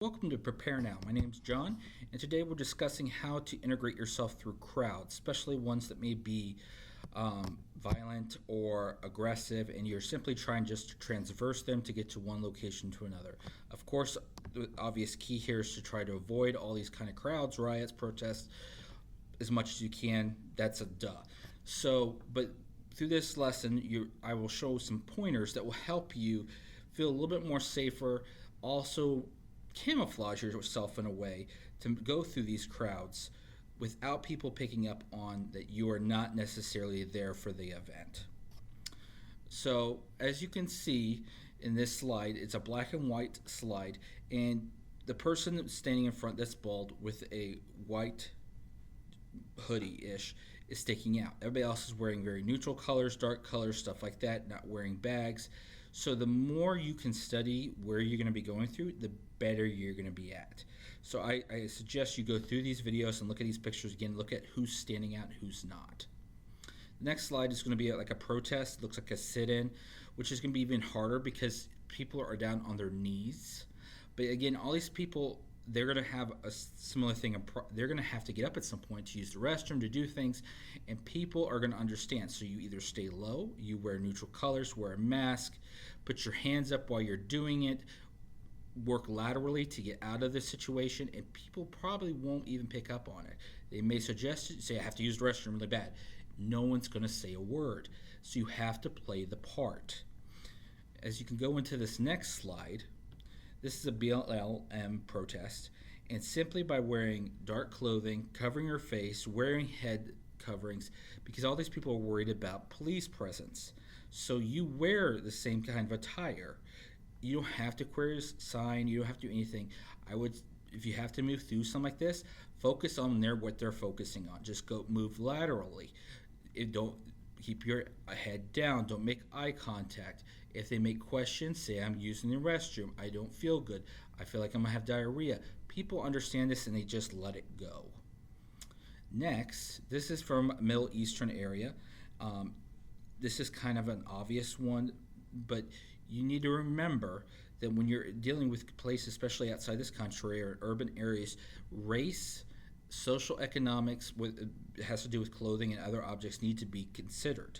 Welcome to Prepare Now. My name is John, and today we're discussing how to integrate yourself through crowds, especially ones that may be violent or aggressive, and you're simply trying just to transverse them to get to one location to another. Of course, the obvious key here is to try to avoid all these kind of crowds, riots, protests, as much as you can. That's a duh. But through this lesson, I will show some pointers that will help you feel a little bit more safer, also camouflage yourself in a way to go through these crowds without people picking up on that you are not necessarily there for the event. So as you can see in this slide, it's a black and white slide, and the person that's standing in front that's bald with a white hoodie-ish is sticking out. Everybody else is wearing very neutral colors, dark colors, stuff like that, not wearing bags. So the more you can study where you're going to be going through, the better you're going to be at. So I suggest you go through these videos and look at these pictures again, look at who's standing out and who's not. The next slide is going to be like a protest. It looks like a sit-in, which is going to be even harder because people are down on their knees. But again, all these people, they're going to have a similar thing. They're going to have to get up at some point to use the restroom, to do things, and people are going to understand. So you either stay low, you wear neutral colors, wear a mask, put your hands up while you're doing it, work laterally to get out of the situation, and people probably won't even pick up on it. They may suggest it, say, I have to use the restroom really bad. No one's going to say a word. So you have to play the part. As you can go into this next slide, this is a BLM protest, and simply by wearing dark clothing, covering your face, wearing head coverings, because all these people are worried about police presence. So you wear the same kind of attire. You don't have to wear a sign, you don't have to do anything. If you have to move through something like this, focus on what they're focusing on. Just go move laterally. Don't keep your head down. Don't make eye contact. If they make questions, say, I'm using the restroom. I don't feel good. I feel like I'm going to have diarrhea. People understand this and they just let it go. Next, this is from Middle Eastern area. This is kind of an obvious one, but you need to remember that when you're dealing with places, especially outside this country or urban areas, race, social economics, it has to do with clothing and other objects, need to be considered.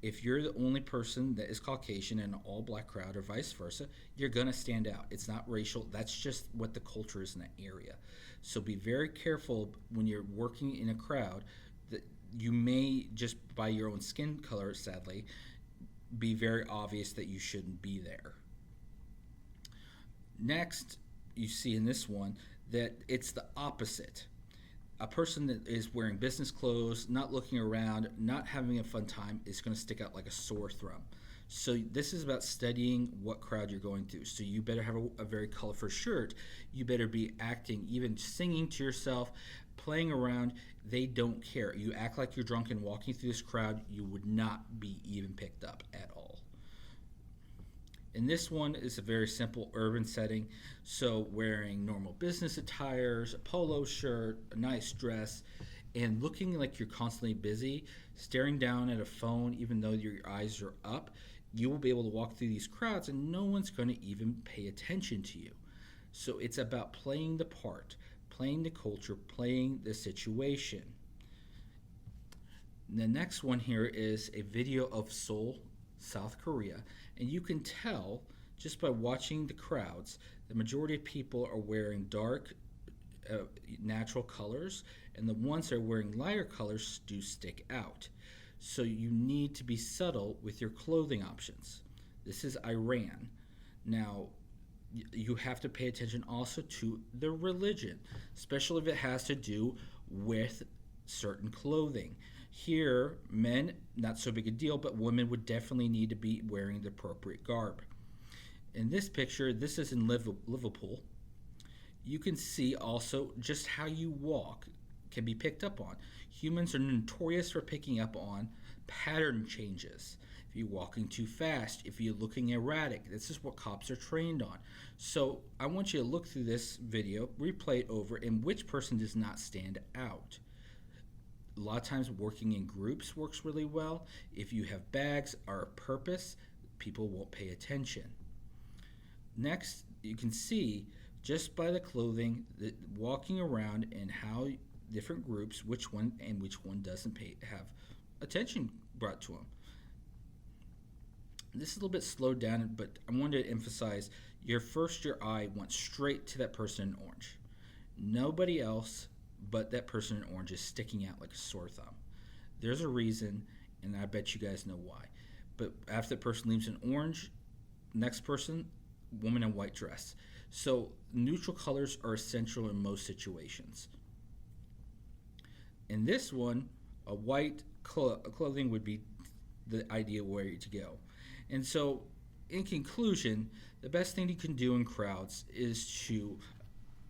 If you're the only person that is Caucasian in an all-black crowd or vice versa, you're going to stand out. It's not racial. That's just what the culture is in that area. So be very careful when you're working in a crowd that you may, just by your own skin color, sadly, be very obvious that you shouldn't be there. Next, you see in this one that it's the opposite. A person that is wearing business clothes, not looking around, not having a fun time is going to stick out like a sore thumb. So this is about studying what crowd you're going through. So you better have a very colorful shirt. You better be acting, even singing to yourself, playing around. They don't care. You act like you're drunk and walking through this crowd, you would not be even picked up at all. And this one is a very simple urban setting, so wearing normal business attires, a polo shirt, a nice dress, and looking like you're constantly busy, staring down at a phone even though your eyes are up, you will be able to walk through these crowds and no one's going to even pay attention to you. So it's about playing the part, playing the culture, playing the situation. The next one here is a video of Seoul, South Korea, and you can tell just by watching the crowds, the majority of people are wearing dark natural colors, and the ones that are wearing lighter colors do stick out. So you need to be subtle with your clothing options. This is Iran. Now, you have to pay attention also to the religion, especially if it has to do with certain clothing. Here, men, not so big a deal, but women would definitely need to be wearing the appropriate garb. In this picture, this is in Liverpool. You can see also just how you walk can be picked up on. Humans are notorious for picking up on pattern changes. If you're walking too fast, if you're looking erratic, this is what cops are trained on. So I want you to look through this video, replay it over, and which person does not stand out. A lot of times working in groups works really well. If you have bags or a purpose, people won't pay attention. Next, you can see just by the clothing, walking around, and how different groups, which one doesn't have attention brought to them. This is a little bit slowed down, but I wanted to emphasize your eye went straight to that person in orange. Nobody else but that person in orange is sticking out like a sore thumb. There's a reason, and I bet you guys know why. But after the person leaves in orange, next person, woman in white dress. So neutral colors are essential in most situations. In this one, a white clothing would be the ideal way to go. And so, in conclusion, the best thing you can do in crowds is to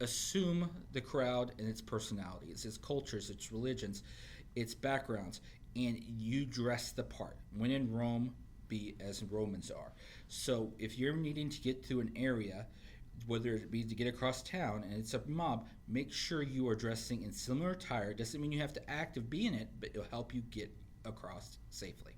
assume the crowd and its personalities, its cultures, its religions, its backgrounds, and you dress the part. When in Rome, be as Romans are. So if you're needing to get through an area, whether it be to get across town and it's a mob, make sure you are dressing in similar attire. Doesn't mean you have to act of being it, but it'll help you get across safely.